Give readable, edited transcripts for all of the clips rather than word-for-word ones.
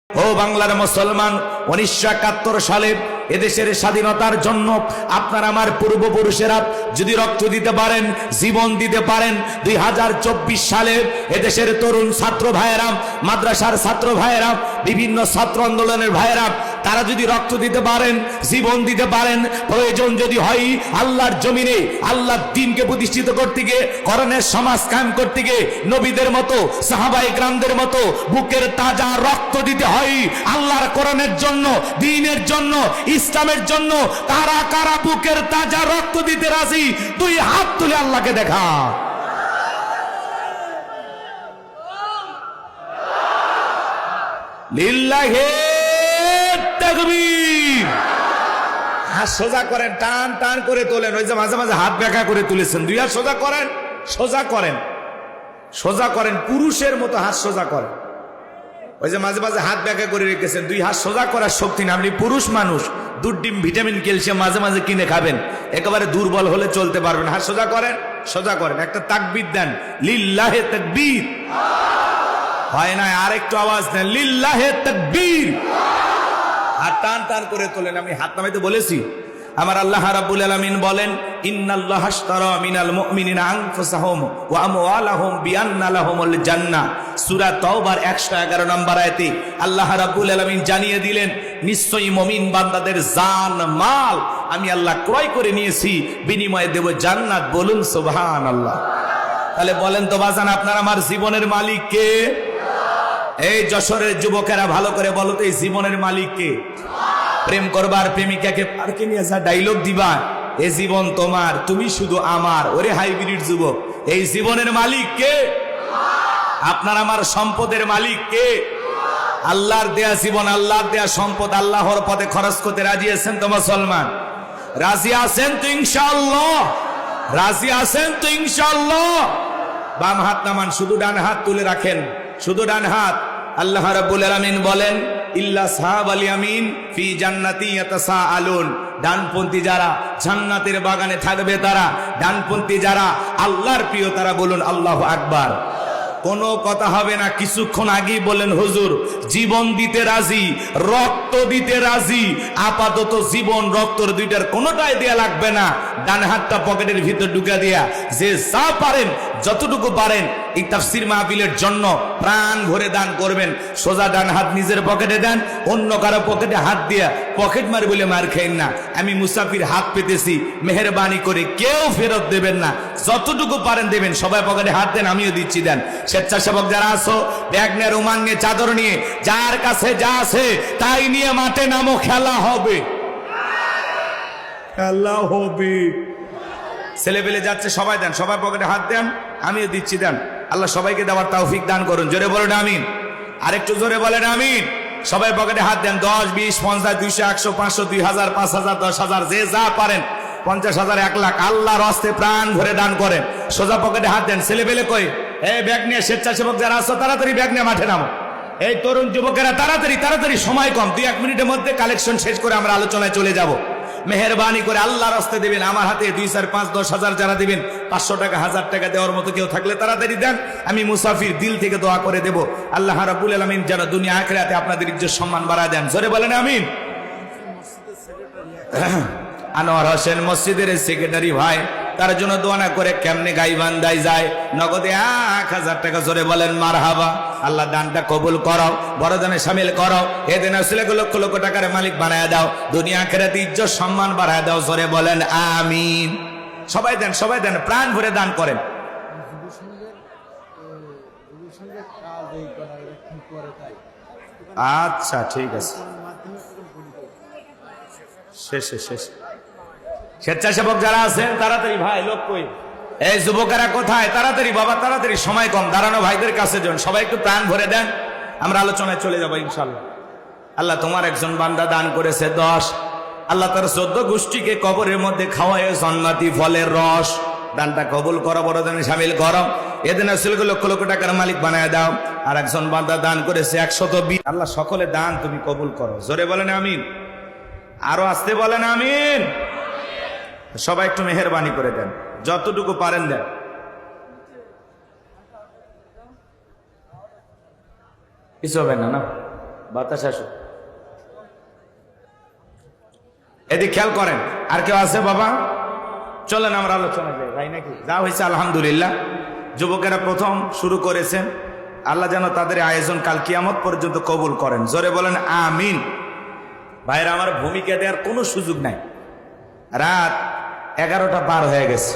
ও বাংলার মুসলমান, 1971 সালে এদেশের স্বাধীনতার জন্য আপনার আমার পূর্বপুরুষেরা যদি রক্ত দিতে পারেন, জীবন দিতে পারেন, 2024 সালে এদেশের তরুণ ছাত্র ভাইয়েরা, মাদ্রাসার ছাত্র ভাইয়েরা, বিভিন্ন ছাত্র আন্দোলনের ভাইয়েরা, তারা যদি রক্ত দিতে পারেন, জীবন দিতে পারেন, প্রয়োজন যদি হয় আল্লাহর জমিনে আল্লাহর দ্বীনকে প্রতিষ্ঠিত করতে গিয়ে, কোরআনের সমাজ কায়েম করতে গিয়ে নবীদের মতো, সাহাবায়ে কেরামদের মতো বুকের তাজা রক্ত দিতে হয় আল্লাহর কোরআনের জন্য, দ্বীনের জন্য, ইসলামের জন্য। কারা কারা বুকের তাজা রক্ত দিতে রাজি? দুই হাত তুলে আল্লাহকে দেখা। লিল্লাহি তাকবীর। হাত সোজা করেন, টান টান করে তোলেন। ওই যে মাঝে মাঝে হাত বেঁকা করে তুলেছেন, দুই হাত সোজা করেন, সোজা করেন, সোজা করেন, পুরুষের মতো হাত সোজা করেন। ওই যে মাঝে মাঝে হাত বেঁকা করে রেখেছেন, দুই হাত সোজা করার শক্তি না। আপনি পুরুষ মানুষ, দুধ ডিম ভিটামিন ক্যালসিয়াম মাঝে মাঝে কিনে খাবেন, একেবারে দুর্বল হলে চলতে পারবেন। হাত সোজা করেন, সোজা করেন, একটা তাকবীর দেন, লিল্লাহে তাকবীর। হয় না, আর একটু আওয়াজ দেন, লিল্লাহে তাকবীর। হাত টান টান করে তোলেন। আমি হাত নামাইতে বলেছি। আমার আল্লাহ রাব্বুল আলামিন বলেন, ইন্নাল্লাহা আশতারা মিনাল মুমিনিনা আনফুসাহুম ওয়া আমওয়ালাহুম বিআন্না লাহুমুল জান্নাহ। সূরা তাওবার 111 নম্বর আয়াতে আল্লাহ রাব্বুল আলামিন জানিয়ে দিলেন, নিশ্চয়ই মুমিন বান্দাদের জান মাল আমি আল্লাহ ক্রয় করে নিয়েছি, বিনিময়ে দেব জান্নাত। বলুন সুবহানাল্লাহ। তাহলে বলেন তো বাজান, আপনার আমার জীবনের মালিক কে? এই যশোরের যুবকেরা ভালো করে বলো তো, এই জীবনের মালিক কে? প্রেম করবার প্রেমিকাকে পার্কে নিয়ে যা ডায়লগ দিবা, এ জীবন তোমার, তুমি শুধু আমার। ওরে হাইব্রিড যুবক, এই জীবনের মালিক কে? আপনার আমার সম্পদের মালিক কে? আল্লাহর দেয়া জীবন, আল্লাহর দেয়া সম্পদ আল্লাহর পথে খরচ করতে রাজি আছেন তো মুসলমান? রাজি আছেন তো ইনশাআল্লাহ? রাজি আছেন তো ইনশাআল্লাহ? বাম হাত নামান, শুধু ডান হাত তুলে রাখেন, শুধু ডান হাত। আল্লাহ রাব্বুল আলামিন বলেন, ইল্লা সাহাবাল ইয়ামিন ফি জান্নাতি ইয়াতাসাআলুন। ডানপন্থী যারা জান্নাতের বাগানে থাকবে, তারা ডানপন্থী যারা আল্লাহর প্রিয়, তারা বলুন আল্লাহু আকবার। কোনো কথা হবে না। কিছুক্ষণ আগেই বলেন, হুজুর জীবন দিতে রাজি, রক্ত দিতে রাজি। আপাতত জীবন রক্তর দুইটার কোনোটাই দেয়া লাগবে না। ডান হাতটা পকেটের ভিতর ঢুকা দিয়া যে যা পারেন, যতটুকু পারেন, এই তাফসীর মাহফিলের জন্য প্রাণ ভরে দান করবেন। সোজা ডান হাত নিজের পকেটে দেন, অন্য কারো পকেটে হাত দিয়া পকেট মার বলে মার খাইন না। আমি মুসাফির, হাত পেতেছি, মেহেরবানি করে কেউ ফেরত দেবেন না। যতটুকু পারেন দেবেন। সবাই পকেটে হাত দেন, আমিও দিচ্ছি, দেন। স্বেচ্ছাসেবক যারা আছো, ব্যাগ নিয়ে, রুমাল নিয়ে, চাদর নিয়ে, যার কাছে যা আছে তাই নিয়ে মাঠে নামো, খেলা হবে, খেলা হবে। ছেলে পেলে যাচ্ছে, সবাই দেন, সবাই পকেটে হাত দেন, আমিও দিচ্ছি, দেন। আল্লাহ সবাইকে দেওয়ার তৌফিক দান করুন। জোরে বলেন আমিন। আরেকটু জোরে বলেন আমিন। সবাই পকেটে হাত দেন। 10, 20, 50, 200, 100, 500, 2000, 5000, 10,000, যে যা পারেন, 50,000, 1 লাখ, আল্লাহর রাস্তায় প্রাণ ভরে দান করেন। সোজা পকেটে হাত দেন। ছেলে পেলে কই? এই ব্যাগ নিয়ে, স্বেচ্ছাসেবক যারা আছো তাড়াতাড়ি ব্যাগ নিয়ে মাঠে নামো। এই তরুণ যুবকেরা তাড়াতাড়ি তাড়াতাড়ি, সময় কম, 2-1 মিনিটের মধ্যে কালেকশন শেষ করে আমরা আলোচনায় চলে যাব। মেহেরবানি করে আল্লাহর রাস্তায় দেবেন। আমার হাতে 2, 4, 5, 10,000 যারা দিবেন, 500 টাকা, 1000 টাকা দেওয়ার মতো কেউ থাকলে তাড়াতাড়ি দেন। আমি মুসাফির, দিল থেকে দোয়া করে দেব, আল্লাহ রাব্বুল আলামিন যেন দুনিয়া আখিরাতে আপনাদের ইজ্জত সম্মান বাড়ায় দেন। জোরে বলেন আমিন। আনোয়ার হোসেন মসজিদের সেক্রেটারি ভাই, তার জন্য দোয়া না করে কেমনে গাইবান্ধায় যায়, নগদে 1000 টাকা। জোরে বলেন মারহাবা। আল্লাহ দানটা কবুল করো, বড় দানে শামিল করো। এদিন আসলে লক্ষ লক্ষ টাকার মালিক বানায় দাও, দুনিয়া আখিরাতে ইজ্জত সম্মান বাড়ায় দাও। জোরে বলেন আমিন। সবাই দেন, সবাই দেন, প্রাণ ভরে দান করেন। আচ্ছা ঠিক আছে, শেষে শেষ। স্বেচ্ছাসেবক যারা আছেন তাড়াতাড়ি, ভাই লোক কই? এই যুবকেরা কোথায়? তাড়াতাড়ি বাবা, তাড়াতাড়ি, সময় কম। দাঁড়ানো ভাইদের কাছে যান, সবাই একটু প্রাণ ভরে দেন, আমরা আলোচনায় চলে যাবো ইনশাল্লাহ। আল্লাহ তোমার একজন বান্দা দান করেছে 10। আল্লাহ তার 14 গোষ্ঠীকে কবরের মধ্যে খাওয়ায় জান্নাতি ফলের রস। দানটা কবুল করো, বড় দানে শামিল করো। এদিন আসলে লক্ষ লক্ষ টাকার মালিক বানায় দাও। আর একজন বান্দা দান করেছে 120। আল্লাহ সকলে দান তুমি কবুল করো। জোরে বলেন আমিন। আরো আসতে বলেন আমিন। সবাই একটু মেহেরবানি করে দেন, যতটুকু পারেন দেন। কিছু হবে না, না বাতাস আসুক। এদিকে খেয়াল করেন, আর কেউ আছে বাবা? চলেন আমরা আলোচনা যাই ভাই, নাকি যা হয়েছে আলহামদুলিল্লাহ। যুবকেরা প্রথম শুরু করেছেন, আল্লাহ যেন তাদের আয়োজন কাল কিয়ামত পর্যন্ত কবুল করেন, জোরে বলেন আমিন। ভাইরা আমার, ভূমিকা দেওয়ার কোনো সুযোগ নাই। রাত 11টা পার হয়ে গেছে।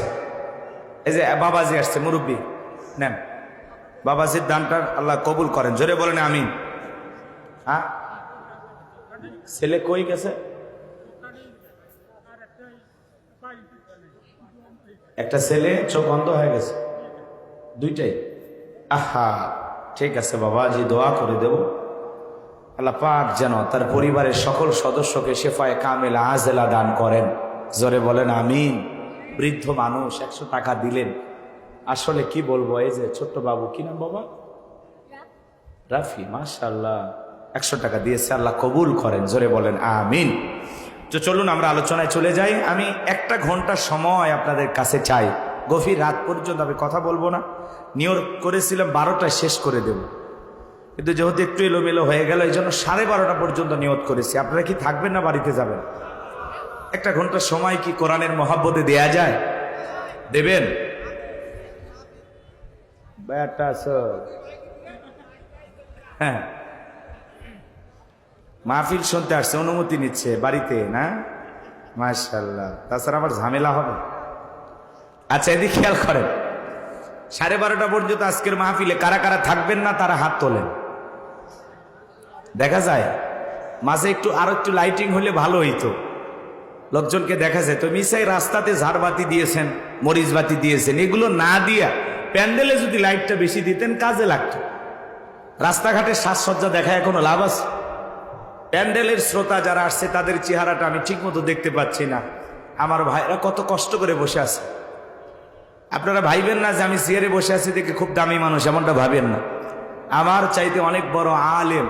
এই যে বাবাজি আসছে, মুরব্বী নেন, বাবাজির দানটা আল্লাহ কবুল করেন, জোরে বলেন আমিন। হ্যাঁ, ছেলে কই গেছে? একটা ছেলে চোখ অন্ধ হয়ে গেছে, দুইটাই। আহা, ঠিক আছে বাবাজি, দোয়া করে দেব আল্লাহ পাক যেন তার পরিবারের সকল সদস্যকে শেফায়ে কামেলা আজেলা দান করেন, জোরে বলেন আমিন। বৃদ্ধ মানুষ 100 টাকা দিলেন। আসলে কি বলবো, এই যে ছোট্ট বাবু, কি নাম বাবা? রাফি, মাশাআল্লাহ, 100 টাকা দিয়েছে, আল্লাহ কবুল করেন, জোরে বলেন আমিন। তো চলুন আমরা আলোচনায় চলে যাই। আমি 1 ঘন্টা সময় আপনাদের কাছে চাই, গভীর রাত পর্যন্ত আমি কথা বলবো না। নিয়ত করেছিলাম 12টায় শেষ করে দেব, কিন্তু যেহেতু একটু এলোমেলো হয়ে গেল, এই জন্য 12:30 পর্যন্ত নিয়ত করেছি। আপনারা কি থাকবেন না বাড়িতে যাবেন? 1 ঘন্টা সময় কি কোরআনের মহাব্বতে দেয়া যায়? দেবেন? হ্যাঁ, মাহফিল শুনতে আসছে, অনুমতি নিচ্ছে বাড়িতে না? মাশাআল্লাহ, তাছাড়া আবার ঝামেলা হবে। আচ্ছা, এদিকে খেয়াল করেন, 12:30 পর্যন্ত আজকের মাহফিলে কারা কারা থাকবেন না তারা হাত তোলেন। দেখা যায় মাঝে আরো একটু লাইটিং হলে ভালো হইতো, লোকজনকে দেখা যায়। তো মিসাই রাস্তাতে ঝাড়বাতি দিয়েছেন, মরিচ বাতি দিয়েছেন, এগুলো না দিয়া প্যান্ডেলে যদি লাইটটা বেশি দিতেন কাজে লাগতো। রাস্তাঘাটের সাজসজ্জা দেখা এখনো লাভ আছে? প্যান্ডেলের শ্রোতা যারা আসছে তাদের চেহারাটা আমি ঠিক মতো দেখতে পাচ্ছি না। আমার ভাইরা কত কষ্ট করে বসে আছে। আপনারা ভাইবেন না যে আমি চেয়ারে বসে আছি দেখে খুব দামি মানুষ, এমনটা ভাবেন না। আমার চাইতে অনেক বড় আলেম,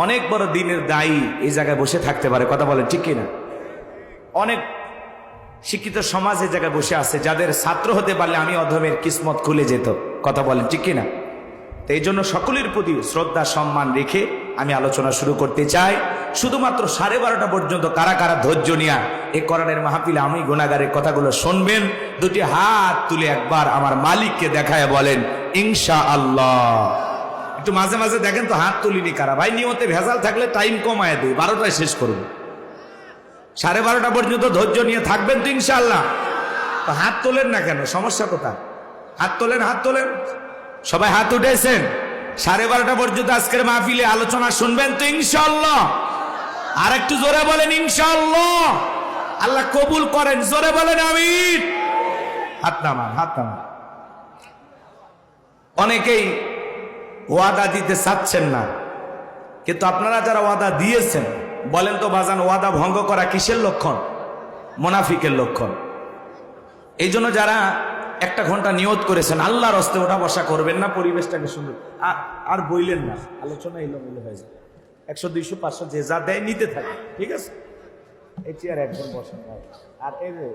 অনেক বড় দিনের দায়ী এই জায়গায় বসে থাকতে পারে, কথা বলেন ঠিক কিনা? অনেক শিক্ষিত সমাজ এই জায়গায় বসে আছে, যাদের ছাত্র হতে পারলে আমি অধমের কিসমত খুলে যেত, কথা বলেন ঠিক কিনা? তো এই জন্য সকলের প্রতি শ্রদ্ধা সম্মান রেখে আমি আলোচনা শুরু করতে চাই। শুধুমাত্র 12:30 পর্যন্ত কারা কারা ধৈর্য নিয়া এই কোরআনের মাহফিলে আমি গুনাহগারের কথাগুলো শুনবেন, দুটি হাত তুলে একবার আমার মালিককে দেখায় বলেন ইনশাআল্লাহ। একটু মাঝে মাঝে দেখেন তো হাত তুলিনি কারা। ভাই, নিয়তে ভেজাল থাকলে টাইম কমায় দিই, 12টায় শেষ করব। 12:30 পর্যন্ত ধৈর্য নিয়ে থাকবেন তো ইনশাআল্লাহ? তো হাত তোলেন না কেন, সমস্যা কোথায়? হাত তোলেন, হাত তোলেন, সবাই হাত উঠেছেন। 12:30 পর্যন্ত আজকের মাহফিলে আলোচনা শুনবেন তো ইনশাআল্লাহ? আর একটু জোরে বলেন ইনশাআল্লাহ। আল্লাহ কবুল করেন, জোরে বলেন আমিন। হাত নামান, হাত নামান। অনেকেই ওয়াদা দিতে চাচ্ছেন না, কিন্তু আপনারা যারা ওয়াদা দিয়েছেন বলেন তো বাজান, ওয়াদা ভঙ্গ করা কিসের লক্ষণ? মুনাফিকের লক্ষণ। এই জন্য যারা 1 ঘন্টা নিয়ত করেছেন, আল্লাহর হস্তে ওঠা বসা করবেন না, পরিবেশটাকে সুন্দর আর বইলেন না, আলোচনা এলোমেলো হয়ে যায়। 100, 200, 500 যে যা দেয় নিতে থাকে, ঠিক আছে? এই চেয়ার একজন বসেন। আর এই যে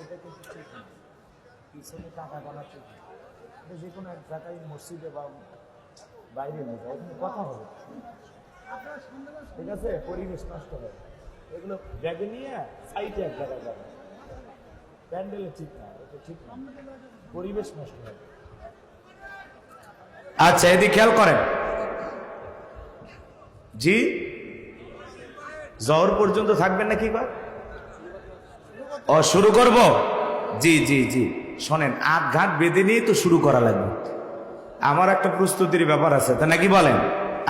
এটা কিন্তু ঠিক না, পিছনে টাকা গোনা ঠিক না, যে কোনো এক জায়গায় মসজিদে বা বাইরে নিয়ে যায়, এখানে কথা হবে, ঠিক আছে? পরিবেশ নষ্ট হয়। এগুলো ব্যাগে নিয়ে সাইডে এক জায়গায় যাবে, প্যান্ডেলে ঠিক না, এটা ঠিক না, পরিবেশ নষ্ট হয়। আচ্ছা, এদিকে খেয়াল করেন। জি, জহর পর্যন্ত থাকবেন নাকি? ও, শুরু করব? জি জি জি, শোনেন, আট ঘাট বেঁধে নিয়ে তো শুরু করা লাগবে। আমার একটা প্রস্তুতির ব্যাপার আছে, তা নাকি বলেন?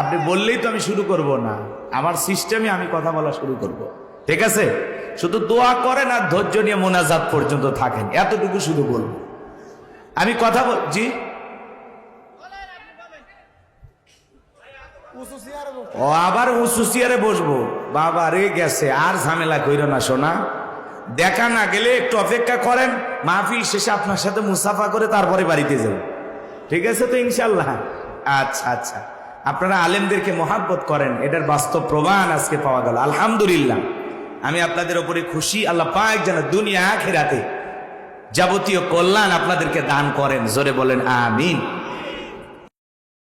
আপনি বললেই তো আমি শুরু করব না, আমার সিস্টেমে আমি কথা বলা শুরু করব, ঠিক আছে? শুধু দোয়া করেন আর ধৈর্য নিয়ে মোনাজাত পর্যন্ত থাকেন, এতটুকু শুধু বলবো। আমি কথা জি, ও আবার উঁচু চেয়ারে বসবো? বাবা রে, গেছে, আর ঝামেলা কইরো না সোনা। দেখা না গেলে একটু অপেক্ষা করেন, মাহফিল শেষে আপনার সাথে মুসাফা করে তারপরে বাড়িতে যাব, ঠিক আছে তো ইনশাল্লাহ? আচ্ছা আচ্ছা, আপনারা আলেমদেরকে মহাব্বত করেন, এটার বাস্তব প্রমাণ আজকে পাওয়া গেল, আলহামদুলিল্লাহ। আমি আপনাদের উপরে খুশি। আল্লাহ পাক যেন দুনিয়া আখিরাতে যাবতীয় কল্যাণ আপনাদেরকে দান করেন, জোরে বলেন আমিন।